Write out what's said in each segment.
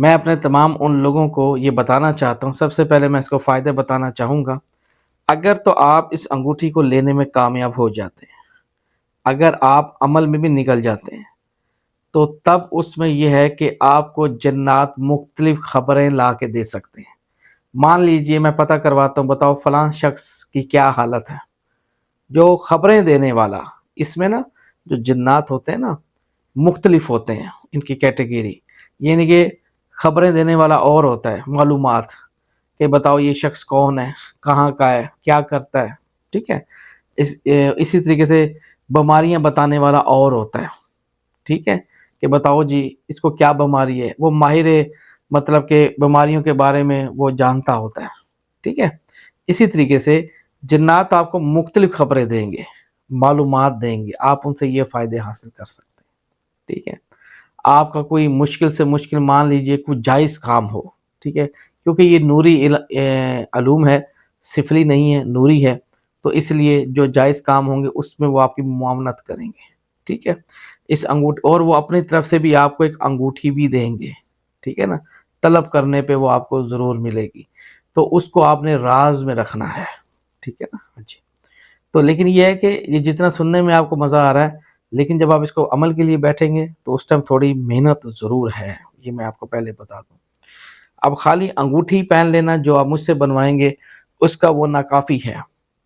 میں اپنے تمام ان لوگوں کو یہ بتانا چاہتا ہوں، سب سے پہلے میں اس کو فائدے بتانا چاہوں گا۔ اگر تو آپ اس انگوٹھی کو لینے میں کامیاب ہو جاتے ہیں، اگر آپ عمل میں بھی نکل جاتے ہیں، تو تب اس میں یہ ہے کہ آپ کو جنات مختلف خبریں لا کے دے سکتے ہیں۔ مان لیجئے میں پتہ کرواتا ہوں، بتاؤ فلاں شخص کی کیا حالت ہے، جو خبریں دینے والا، اس میں نا جو جنات ہوتے ہیں نا مختلف ہوتے ہیں، ان کی کیٹیگری، یعنی کہ خبریں دینے والا اور ہوتا ہے، معلومات کہ بتاؤ یہ شخص کون ہے، کہاں کا ہے، کیا کرتا ہے، ٹھیک ہے۔ اسی طریقے سے بیماریاں بتانے والا اور ہوتا ہے، ٹھیک ہے، کہ بتاؤ جی اس کو کیا بیماری ہے، وہ ماہر مطلب کہ بیماریوں کے بارے میں وہ جانتا ہوتا ہے، ٹھیک ہے۔ اسی طریقے سے جنات آپ کو مختلف خبریں دیں گے، معلومات دیں گے، آپ ان سے یہ فائدے حاصل کر سکتے ہیں، ٹھیک ہے۔ آپ کا کوئی مشکل سے مشکل مان لیجئے کوئی جائز کام ہو، ٹھیک ہے، کیونکہ یہ نوری علوم ہے، سفلی نہیں ہے، نوری ہے، تو اس لیے جو جائز کام ہوں گے اس میں وہ آپ کی معاونت کریں گے، ٹھیک ہے۔ اس انگوٹھی، اور وہ اپنی طرف سے بھی آپ کو ایک انگوٹھی بھی دیں گے، ٹھیک ہے نا، طلب کرنے پہ وہ آپ کو ضرور ملے گی، تو اس کو آپ نے راز میں رکھنا ہے، ٹھیک ہے نا جی۔ تو لیکن یہ ہے کہ یہ جتنا سننے میں آپ کو مزہ آ رہا ہے، لیکن جب آپ اس کو عمل کے لیے بیٹھیں گے تو اس ٹائم تھوڑی محنت ضرور ہے، یہ میں آپ کو پہلے بتا دوں۔ اب خالی انگوٹھی پہن لینا جو آپ مجھ سے بنوائیں گے اس کا وہ ناکافی ہے،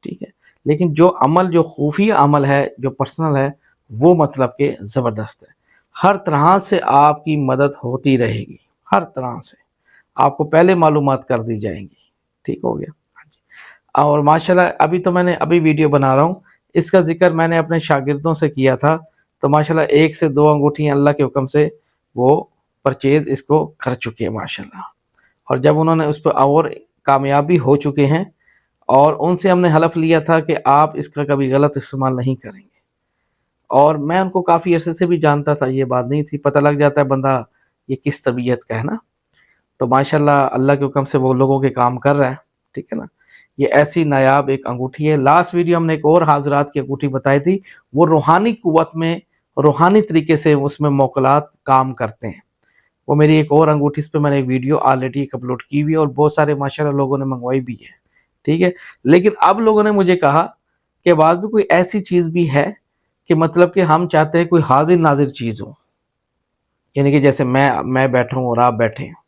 ٹھیک ہے، لیکن جو عمل، جو خفیہ عمل ہے، جو پرسنل ہے، وہ مطلب کہ زبردست ہے۔ ہر طرح سے آپ کی مدد ہوتی رہے گی، ہر طرح سے آپ کو پہلے معلومات کر دی جائیں گی، ٹھیک ہو گیا۔ اور ماشاءاللہ ابھی تو میں نے ویڈیو بنا رہا ہوں، اس کا ذکر میں نے اپنے شاگردوں سے کیا تھا، تو ماشاءاللہ 1 سے 2 انگوٹھیاں اللہ کے حکم سے وہ پرچیز اس کو کر چکے ہیں ماشاءاللہ، اور جب انہوں نے اس پہ اور کامیابی ہو چکے ہیں، اور ان سے ہم نے حلف لیا تھا کہ آپ اس کا کبھی غلط استعمال نہیں کریں گے، اور میں ان کو کافی عرصے سے بھی جانتا تھا، یہ بات نہیں تھی، پتہ لگ جاتا ہے بندہ یہ کس طبیعت کا ہے نا، تو ماشاءاللہ اللہ کے حکم سے وہ لوگوں کے کام کر رہا ہے، ٹھیک ہے نا۔ یہ ایسی نایاب ایک انگوٹھی ہے۔ لاسٹ ویڈیو ہم نے ایک اور حاضرات کی انگوٹھی بتائی تھی، وہ روحانی قوت میں، روحانی طریقے سے اس میں موکلات کام کرتے ہیں، وہ میری ایک اور انگوٹھی، اس پہ میں نے ویڈیو آلریڈی ایک اپلوڈ کی ہوئی ہے، اور بہت سارے ماشاءاللہ لوگوں نے منگوائی بھی ہے، ٹھیک ہے۔ لیکن اب لوگوں نے مجھے کہا کہ بعد میں کوئی ایسی چیز بھی ہے کہ مطلب کہ ہم چاہتے ہیں کوئی حاضر ناظر چیز ہو، یعنی کہ جیسے میں بیٹھا ہوں اور آپ بیٹھے ہیں،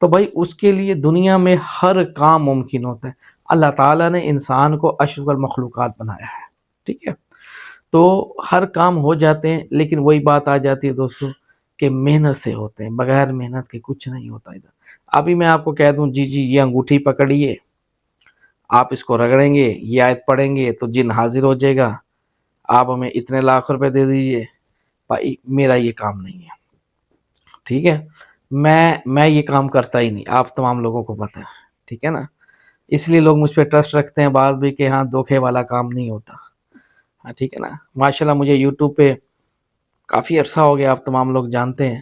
تو بھائی اس کے لیے دنیا میں ہر کام ممکن ہوتا ہے۔ اللہ تعالیٰ نے انسان کو اشرف المخلوقات بنایا ہے، ٹھیک ہے، تو ہر کام ہو جاتے ہیں، لیکن وہی بات آ جاتی ہے دوستو کہ محنت سے ہوتے ہیں، بغیر محنت کے کچھ نہیں ہوتا ادھر۔ ابھی میں آپ کو کہہ دوں جی یہ انگوٹھی پکڑیے، آپ اس کو رگڑیں گے، یہ آیت پڑھیں گے تو جن حاضر ہو جائے گا، آپ ہمیں اتنے لاکھ روپے دے دیجئے، بھائی میرا یہ کام نہیں ہے، ٹھیک ہے، میں یہ کام کرتا ہی نہیں، آپ تمام لوگوں کو پتہ ہے، ٹھیک ہے نا، اس لیے لوگ مجھ پہ ٹرسٹ رکھتے ہیں بعد بھی کہ ہاں دھوکے والا کام نہیں ہوتا، ہاں ٹھیک ہے نا۔ ماشاءاللہ مجھے یوٹیوب پہ کافی عرصہ ہو گیا، آپ تمام لوگ جانتے ہیں،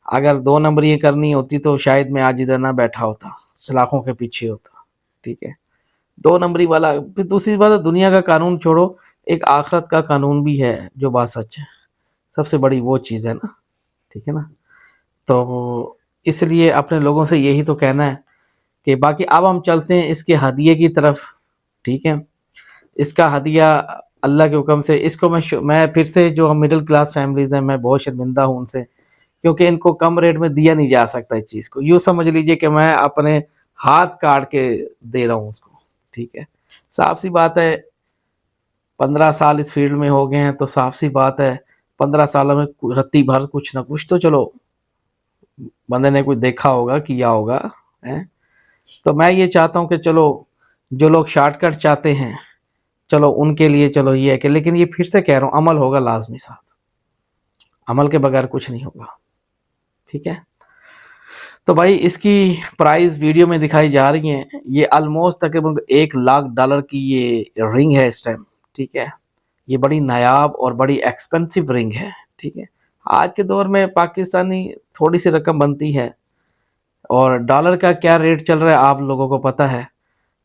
اگر 2 نمبر یہ کرنی ہوتی تو شاید میں آج ادھر نہ بیٹھا ہوتا، سلاخوں کے پیچھے ہوتا، ٹھیک ہے۔ 2 نمبری والا، پھر دوسری بات ہے دنیا کا قانون چھوڑو، ایک آخرت کا قانون بھی ہے جو بات سچ ہے، سب سے بڑی وہ چیز ہے نا، ٹھیک ہے نا۔ تو اس لیے اپنے لوگوں سے یہی تو کہنا ہے کہ باقی اب ہم چلتے ہیں اس کے ہدیے کی طرف، ٹھیک ہے۔ اس کا ہدیہ اللہ کے حکم سے، اس کو میں پھر سے، جو ہم مڈل کلاس فیملیز ہیں، میں بہت شرمندہ ہوں ان سے، کیونکہ ان کو کم ریٹ میں دیا نہیں جا سکتا اس چیز کو، یوں سمجھ لیجئے کہ میں اپنے ہاتھ کاٹ کے دے رہا ہوں اس کو، ٹھیک ہے۔ صاف سی بات ہے 15 سال اس فیلڈ میں ہو گئے ہیں، تو صاف سی بات ہے 15 سالوں میں رتی بھر کچھ نہ کچھ تو چلو بندے نے کوئی دیکھا ہوگا، کیا ہوگا، تو میں یہ چاہتا ہوں کہ چلو جو لوگ شارٹ کٹ چاہتے ہیں، چلو ان کے لیے چلو یہ ہے کہ، لیکن یہ پھر سے کہہ رہا ہوں عمل ہوگا لازمی ساتھ، عمل کے بغیر کچھ نہیں ہوگا، ٹھیک ہے۔ تو بھائی اس کی پرائز ویڈیو میں دکھائی جا رہی ہیں، یہ آلموسٹ تقریباً $1,00,000 کی یہ رنگ ہے اس ٹائم، ٹھیک ہے۔ یہ بڑی نایاب اور بڑی ایکسپینسو رنگ ہے، ٹھیک ہے۔ آج کے دور میں پاکستانی تھوڑی سی رقم بنتی ہے، اور ڈالر کا کیا ریٹ چل رہا ہے آپ لوگوں کو پتہ ہے،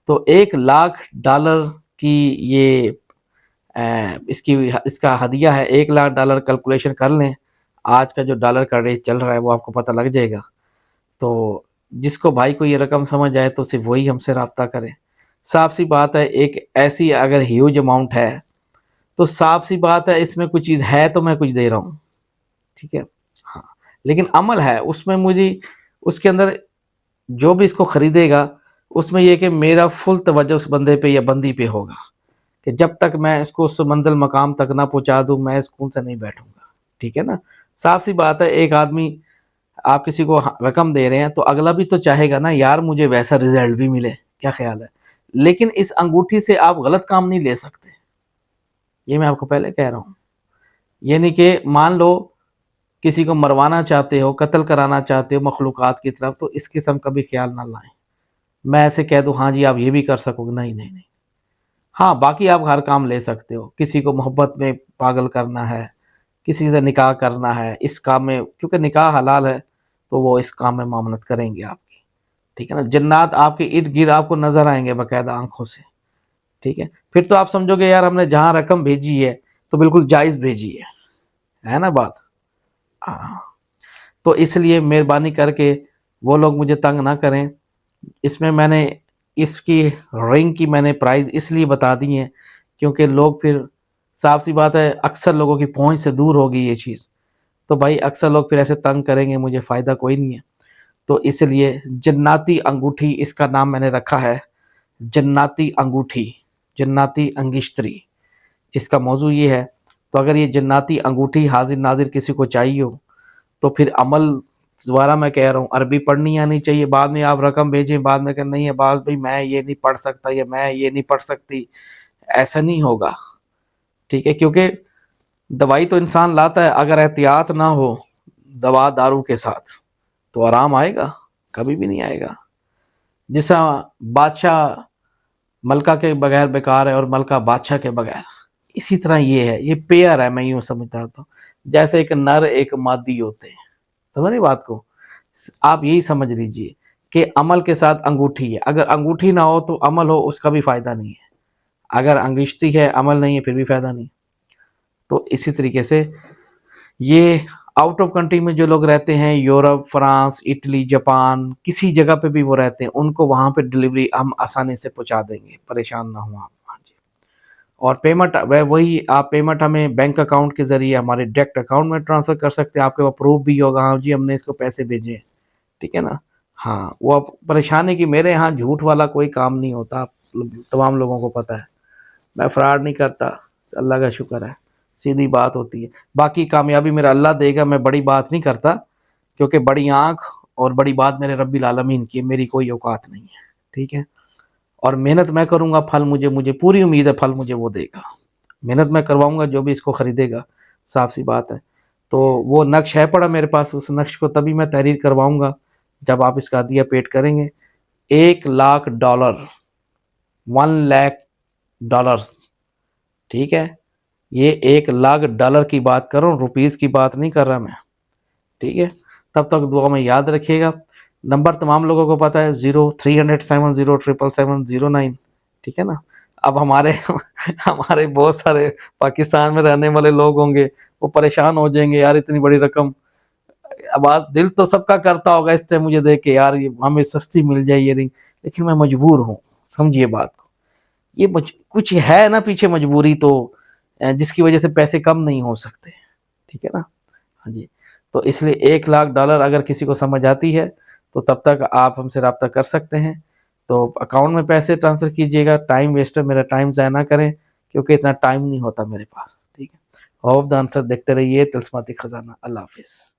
تو $1,00,000 کی یہ اس کا ہدیہ ہے۔ $1,00,000 کیلکولیشن کر لیں، آج کا جو ڈالر کا ریٹ چل رہا ہے وہ آپ کو پتہ لگ جائے گا، تو جس کو بھائی کو یہ رقم سمجھ آئے تو صرف وہی ہم سے رابطہ کریں. صاف سی بات ہے، ایک ایسی اگر ہیوج اماؤنٹ ہے تو صاف سی بات ہے اس میں کچھ چیز ہے تو میں کچھ دے رہا ہوں، ٹھیک ہے. ہاں لیکن عمل ہے اس میں، مجھے اس کے اندر جو بھی اس کو خریدے گا اس میں یہ کہ میرا فل توجہ اس بندے پہ یا بندی پہ ہوگا کہ جب تک میں اس کو اس منزل مقام تک نہ پہنچا دوں میں سکون سے نہیں بیٹھوں گا، ٹھیک ہے نا. صاف سی بات ہے، ایک آدمی آپ کسی کو رقم دے رہے ہیں تو اگلا بھی تو چاہے گا نا یار مجھے ویسا رزلٹ بھی ملے، کیا خیال ہے. لیکن اس انگوٹھی سے آپ غلط کام نہیں لے سکتے، یہ میں آپ کو پہلے کہہ رہا ہوں. یعنی کہ مان لو کسی کو مروانا چاہتے ہو، قتل کرانا چاہتے ہو مخلوقات کی طرف، تو اس قسم کا بھی خیال نہ لائیں. میں ایسے کہہ دوں ہاں جی آپ یہ بھی کر سکو گے، نہیں نہیں نہیں. ہاں باقی آپ ہر کام لے سکتے ہو، کسی کو محبت میں پاگل کرنا ہے، کسی سے نکاح کرنا ہے، اس کام میں کیونکہ نکاح حلال ہے تو وہ اس کام میں معاملت کریں گے آپ کی، ٹھیک ہے نا. جنات آپ کے ارد گرد آپ کو نظر آئیں گے باقاعدہ آنکھوں سے، ٹھیک ہے. پھر تو آپ سمجھو گے یار ہم نے جہاں رقم بھیجی ہے تو بالکل جائز بھیجی ہے نا بات. ہاں تو اس لیے مہربانی کر کے وہ لوگ مجھے تنگ نہ کریں. اس میں نے اس کی رنگ کی میں نے پرائز اس لیے بتا دی ہیں کیونکہ لوگ پھر صاف سی بات ہے اکثر لوگوں کی پہنچ سے دور ہوگی یہ چیز، تو بھائی اکثر لوگ پھر ایسے تنگ کریں گے، مجھے فائدہ کوئی نہیں ہے. تو اس لیے جناتی انگوٹھی اس کا نام میں نے رکھا ہے، جناتی انگوٹھی، جناتی انگشتری اس کا موضوع یہ ہے. تو اگر یہ جناتی انگوٹھی حاضر ناظر کسی کو چاہیے ہو تو پھر عمل دوبارہ میں کہہ رہا ہوں عربی پڑھنی آنی چاہیے. بعد میں آپ رقم بھیجیں بعد میں کہ نہیں ہے بعض بھائی میں یہ نہیں پڑھ سکتا یا میں یہ نہیں پڑھ سکتی، ایسا نہیں ہوگا، ٹھیک ہے. کیونکہ دوائی تو انسان لاتا ہے، اگر احتیاط نہ ہو دوا دارو کے ساتھ تو آرام آئے گا؟ کبھی بھی نہیں آئے گا. جس طرح بادشاہ ملکہ کے بغیر بیکار ہے اور ملکہ بادشاہ کے بغیر، اسی طرح یہ ہے، یہ پیئر ہے، میں یوں سمجھتا ہوں جیسے ایک نر ایک مادی ہوتے ہیں. سمجھ رہی بات کو؟ آپ یہی سمجھ لیجئے کہ عمل کے ساتھ انگوٹھی ہے، اگر انگوٹھی نہ ہو تو عمل ہو اس کا بھی فائدہ نہیں ہے، اگر انگشتی ہے عمل نہیں ہے پھر بھی فائدہ نہیں. تو اسی طریقے سے یہ آؤٹ آف کنٹری میں جو لوگ رہتے ہیں، یورپ، فرانس، اٹلی، جاپان، کسی جگہ پہ بھی وہ رہتے ہیں، ان کو وہاں پہ ڈلیوری ہم آسانی سے پہنچا دیں گے، پریشان نہ ہوں آپ. ہاں جی. اور پیمنٹ وہی آپ پیمنٹ ہمیں بینک اکاؤنٹ کے ذریعے ہمارے ڈائریکٹ اکاؤنٹ میں ٹرانسفر کر سکتے ہیں، آپ کے وہ پروف بھی ہوگا ہاں جی ہم نے اس کو پیسے بھیجے، ٹھیک ہے نا. ہاں وہ پریشانی کی میرے ہاں جھوٹ والا کوئی کام نہیں ہوتا، تمام لوگوں کو پتہ ہے، میں فراڈ نہیں کرتا، اللہ کا شکر ہے، سیدھی بات ہوتی ہے. باقی کامیابی میرا اللہ دے گا، میں بڑی بات نہیں کرتا کیونکہ بڑی آنکھ اور بڑی بات میرے رب العالمین کی، میری کوئی اوقات نہیں ہے، ٹھیک ہے. اور محنت میں کروں گا، پھل مجھے پوری امید ہے پھل مجھے وہ دے گا. محنت میں کرواؤں گا جو بھی اس کو خریدے گا، صاف سی بات ہے. تو وہ نقش ہے پڑا میرے پاس، اس نقش کو تبھی میں تحریر کرواؤں گا جب آپ اس کا عطیہ پیٹ کریں گے. $1,00,000، $1,00,000، ٹھیک ہے. یہ $1,00,000 کی بات کر رہا ہوں، روپیز کی بات نہیں کر رہا میں، ٹھیک ہے. تب تک دعا میں یاد رکھیے گا. نمبر تمام لوگوں کو پتا ہے 0300707709، ٹھیک ہے نا. اب ہمارے بہت سارے پاکستان میں رہنے والے لوگ ہوں گے، وہ پریشان ہو جائیں گے یار اتنی بڑی رقم. اب دل تو سب کا کرتا ہوگا اس طرح مجھے دیکھ کے یار یہ ہمیں سستی مل جائے یہ رنگ، لیکن میں مجبور ہوں، سمجھیے بات کو. یہ کچھ ہے نا پیچھے مجبوری، تو جس کی وجہ سے پیسے کم نہیں ہو سکتے، ٹھیک ہے نا. ہاں جی. تو اس لیے $1,00,000 اگر کسی کو سمجھ آتی ہے تو تب تک آپ ہم سے رابطہ کر سکتے ہیں. تو اکاؤنٹ میں پیسے ٹرانسفر کیجئے گا، ٹائم ویسٹر میرا ٹائم ضائع نہ کریں کیونکہ اتنا ٹائم نہیں ہوتا میرے پاس، ٹھیک ہے. ہوپ دا آنسر دیکھتے رہیے طلسماتی خزانہ. اللہ حافظ.